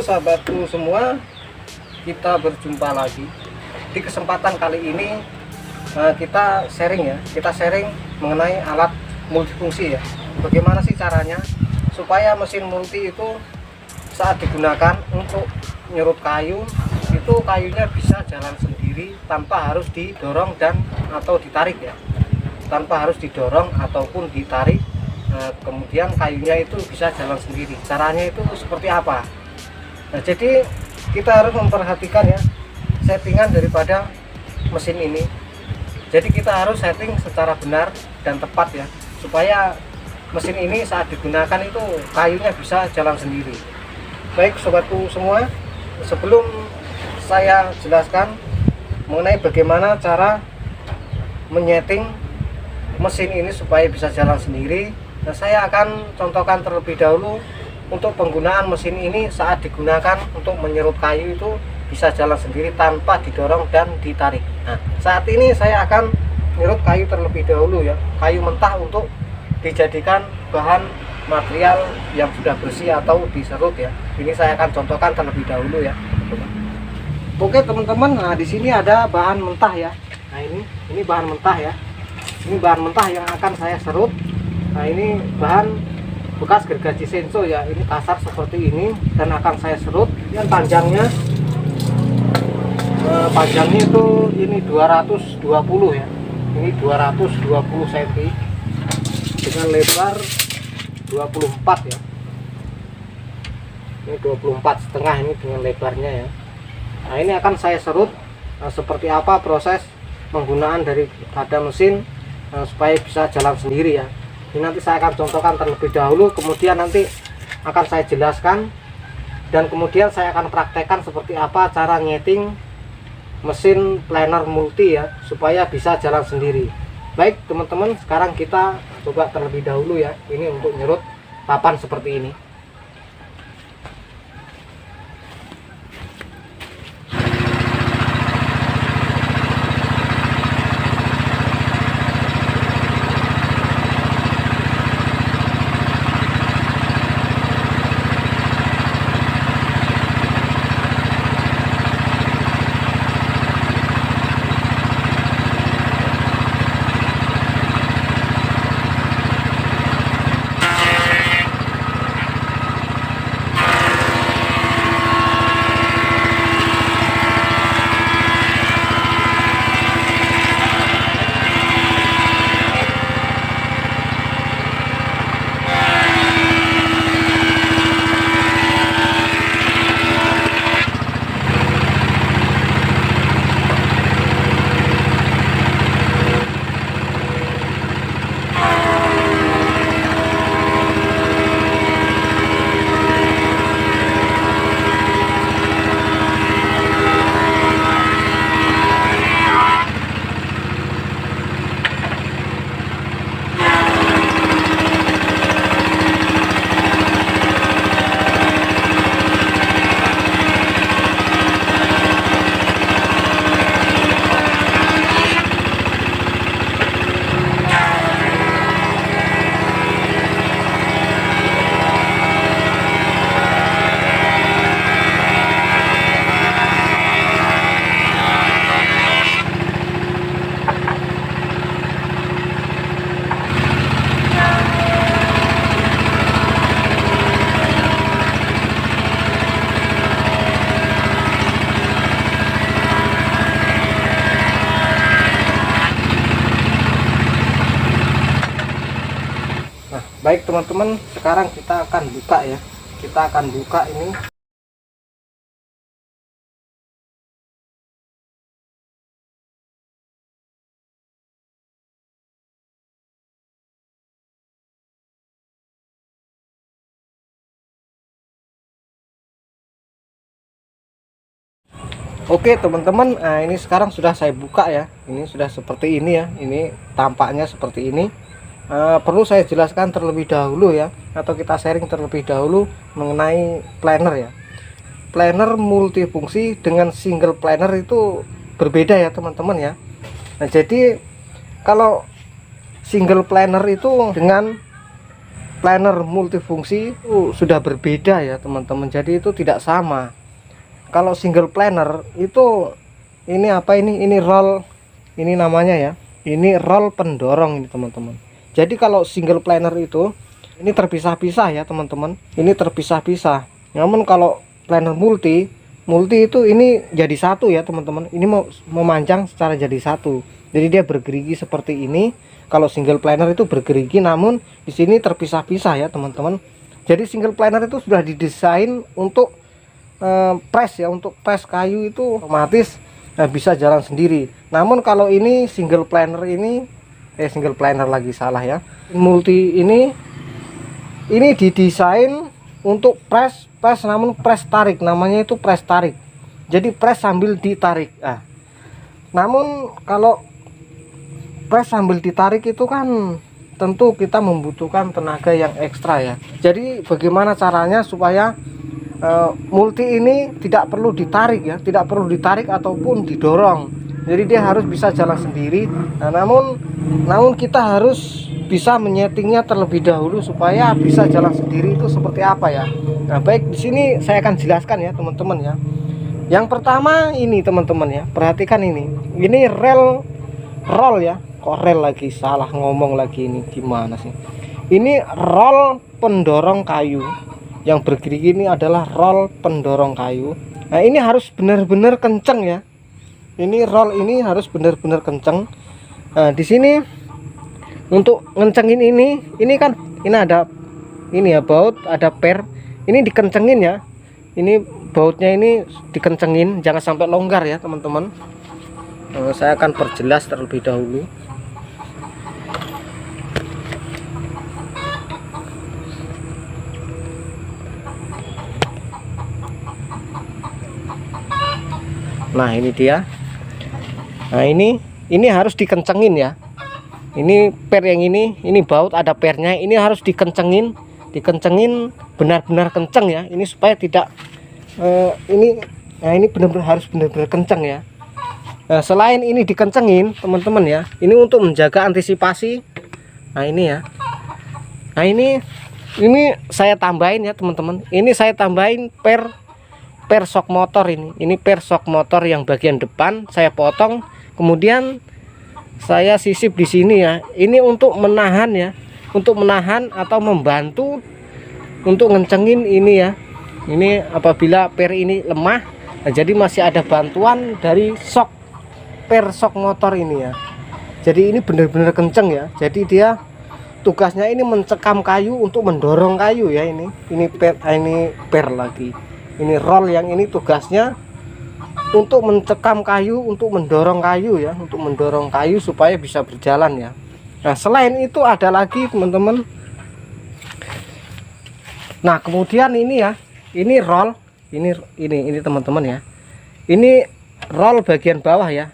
sahabatku semua, kita berjumpa lagi. Di kesempatan kali ini kita sharing mengenai alat multifungsi ya. Bagaimana sih caranya supaya mesin multi itu saat digunakan untuk nyerut kayu, itu kayunya bisa jalan sendiri tanpa harus didorong atau ditarik ya. Tanpa harus didorong ataupun ditarik, kemudian kayunya itu bisa jalan sendiri. Caranya itu seperti apa? Nah, jadi kita harus memperhatikan ya settingan daripada mesin ini. Jadi kita harus setting secara benar dan tepat ya, supaya mesin ini saat digunakan itu kayunya bisa jalan sendiri. Baik sobatku semua, sebelum saya jelaskan mengenai bagaimana cara menyeting mesin ini supaya bisa jalan sendiri, nah saya akan contohkan terlebih dahulu untuk penggunaan mesin ini saat digunakan untuk menyerut kayu itu bisa jalan sendiri tanpa didorong dan ditarik. Nah, saat ini saya akan menyerut kayu terlebih dahulu ya, kayu mentah untuk dijadikan bahan material yang sudah bersih atau diserut ya. Ini saya akan contohkan terlebih dahulu ya. Oke teman-teman, nah di sini ada bahan mentah ya. Nah ini bahan mentah ya. Ini bahan mentah yang akan saya serut. Nah ini bahan bekas gergaji Shenso ya, ini kasar seperti ini dan akan saya serut. Yang panjangnya itu ini 220 ya, ini 220 cm dengan lebar 24 ya, ini 24 setengah ini dengan lebarnya ya. Nah ini akan saya serut. Nah, seperti apa proses penggunaan daripada mesin supaya bisa jalan sendiri ya. Ini nanti saya akan contohkan terlebih dahulu, kemudian nanti akan saya jelaskan dan kemudian saya akan praktekkan seperti apa cara nyeting mesin planer multi ya supaya bisa jalan sendiri. Baik teman-teman, sekarang kita coba terlebih dahulu ya, ini untuk nyerut papan seperti ini. Baik teman-teman, sekarang kita akan buka ya. Kita akan buka ini. Oke teman-teman, nah ini sekarang sudah saya buka ya. Ini sudah seperti ini ya. Ini tampaknya seperti ini. Perlu saya jelaskan terlebih dahulu ya, atau kita sharing terlebih dahulu mengenai planer ya. Planer multifungsi dengan single planer itu berbeda ya teman-teman ya. Nah jadi kalau single planer itu dengan planner multifungsi itu sudah berbeda ya teman-teman. Jadi itu tidak sama. Kalau single planner itu ini apa ini roll, ini namanya ya, ini roll pendorong ini teman-teman. Jadi kalau single planner itu ini terpisah-pisah ya teman-teman, ini terpisah-pisah. Namun kalau planner multi itu ini jadi satu ya teman-teman. Ini mau memanjang secara jadi satu. Jadi dia bergerigi seperti ini. Kalau single planner itu bergerigi, namun di sini terpisah-pisah ya teman-teman. Jadi single planner itu sudah didesain untuk press ya, untuk press kayu itu otomatis bisa jalan sendiri. Namun kalau ini single planner ini single planner lagi salah ya. Multi ini didesain untuk press namun press tarik, namanya itu press tarik. Jadi press sambil ditarik. Namun kalau press sambil ditarik itu kan tentu kita membutuhkan tenaga yang ekstra ya. Jadi bagaimana caranya supaya multi ini tidak perlu ditarik ya, tidak perlu ditarik ataupun didorong. Jadi dia harus bisa jalan sendiri. Nah, namun kita harus bisa menyetingnya terlebih dahulu supaya bisa jalan sendiri itu seperti apa ya. Nah, baik, di sini saya akan jelaskan ya teman-teman ya. Yang pertama ini teman-teman ya, perhatikan ini. Ini roll ya. Kok rel lagi, salah ngomong lagi, ini gimana sih? Ini roll pendorong kayu. Yang bergerigi ini adalah roll pendorong kayu. Nah, ini harus benar-benar kenceng ya. Ini roll ini harus benar-benar kenceng. Nah, di sini untuk ngencengin ini kan ini ada ini ya baut, ada per. Ini dikencengin ya. Ini bautnya ini dikencengin, jangan sampai longgar ya teman-teman. Saya akan perjelas terlebih dahulu. Nah, ini dia. Nah, ini harus dikencengin ya. Ini per yang ini baut ada pernya, ini harus dikencengin benar-benar kenceng ya. Ini supaya tidak ini benar-benar harus benar-benar kenceng ya. Nah, selain ini dikencengin teman-teman ya, ini untuk menjaga antisipasi. Nah, ini ya. Nah, ini saya tambahin ya teman-teman. Ini saya tambahin per shock motor ini. Ini per shock motor yang bagian depan saya potong, kemudian saya sisip di sini ya. Ini untuk menahan ya, untuk menahan atau membantu untuk ngencengin ini ya. Ini apabila per ini lemah, nah, jadi masih ada bantuan dari shock per shock motor ini ya. Jadi ini benar-benar kenceng ya. Jadi dia tugasnya ini mencekam kayu untuk mendorong kayu ya. Ini per lagi. Ini roll yang ini tugasnya untuk mencekam kayu, untuk mendorong kayu ya, untuk mendorong kayu supaya bisa berjalan ya. Nah, selain itu ada lagi teman-teman. Nah, kemudian ini ya, ini roll, ini teman-teman ya. Ini roll bagian bawah ya.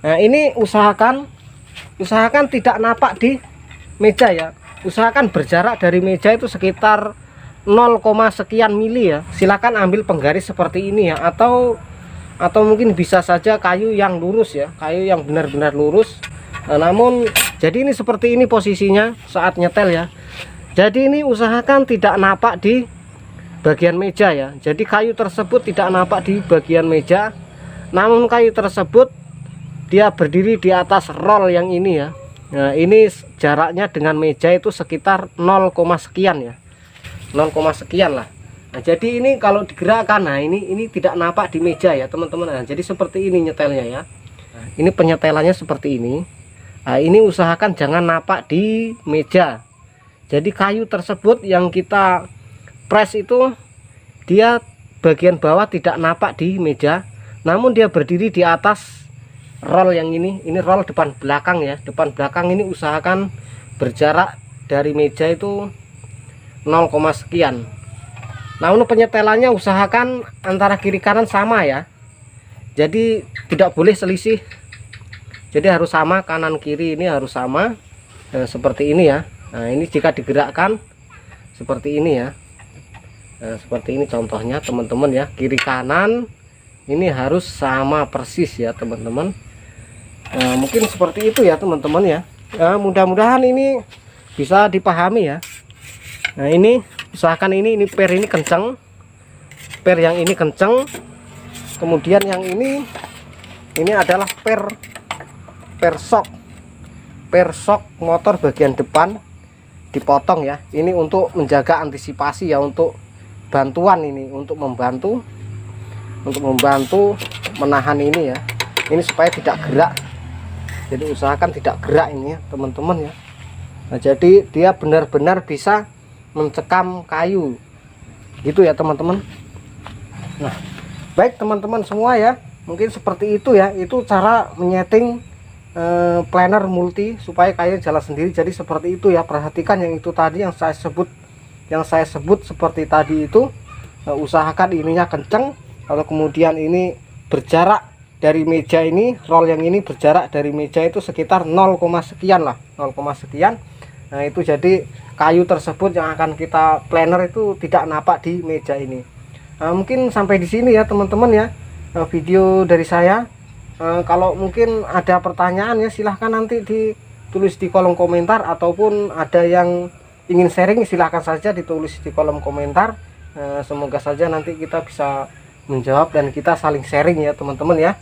Nah, ini usahakan tidak napak di meja ya. Usahakan berjarak dari meja itu sekitar 0, sekian mili ya. Silakan ambil penggaris seperti ini ya, atau mungkin bisa saja kayu yang lurus ya, kayu yang benar-benar lurus. Nah, namun jadi ini seperti ini posisinya saat nyetel ya. Jadi ini usahakan tidak napak di bagian meja ya. Jadi kayu tersebut tidak napak di bagian meja, namun kayu tersebut dia berdiri di atas roll yang ini ya. Nah, ini jaraknya dengan meja itu sekitar 0, sekian ya. 0, sekian lah. Nah, jadi ini kalau digerakkan, nah ini tidak napak di meja ya teman-teman. Nah, jadi seperti ini nyetelnya ya. Nah, ini penyetelannya seperti ini. Nah, ini usahakan jangan napak di meja. Jadi kayu tersebut yang kita press itu dia bagian bawah tidak napak di meja, namun dia berdiri di atas roll yang ini roll depan belakang ya. Depan belakang ini usahakan berjarak dari meja itu 0, sekian. Namun penyetelannya usahakan antara kiri kanan sama ya. Jadi tidak boleh selisih. Jadi harus sama, kanan kiri ini harus sama. Nah, seperti ini ya. Nah, ini jika digerakkan seperti ini ya. Nah, seperti ini contohnya teman-teman ya. Kiri kanan ini harus sama persis ya teman-teman. Nah, mungkin seperti itu ya teman-teman ya. Nah, mudah-mudahan ini bisa dipahami ya. Nah ini usahakan ini per ini kenceng, per yang ini kenceng, kemudian yang ini adalah per shock motor bagian depan dipotong ya. Ini untuk menjaga antisipasi ya, untuk bantuan ini, untuk membantu menahan ini ya, ini supaya tidak gerak. Jadi usahakan tidak gerak ini ya teman-teman ya. Nah jadi dia benar-benar bisa mencekam kayu gitu ya teman-teman. Nah baik teman-teman semua ya, mungkin seperti itu ya, itu cara menyeting planer multi supaya kayu jalan sendiri. Jadi seperti itu ya, perhatikan yang itu tadi yang saya sebut seperti tadi itu. Usahakan ininya kenceng, kalau kemudian ini berjarak dari meja ini, roll yang ini berjarak dari meja itu sekitar 0, sekian lah, 0, sekian. Nah itu jadi kayu tersebut yang akan kita planer itu tidak napak di meja ini. Mungkin sampai di sini ya teman-teman ya video dari saya. Kalau mungkin ada pertanyaan ya silahkan nanti ditulis di kolom komentar, ataupun ada yang ingin sharing silahkan saja ditulis di kolom komentar. Semoga saja nanti kita bisa menjawab dan kita saling sharing ya teman-teman ya.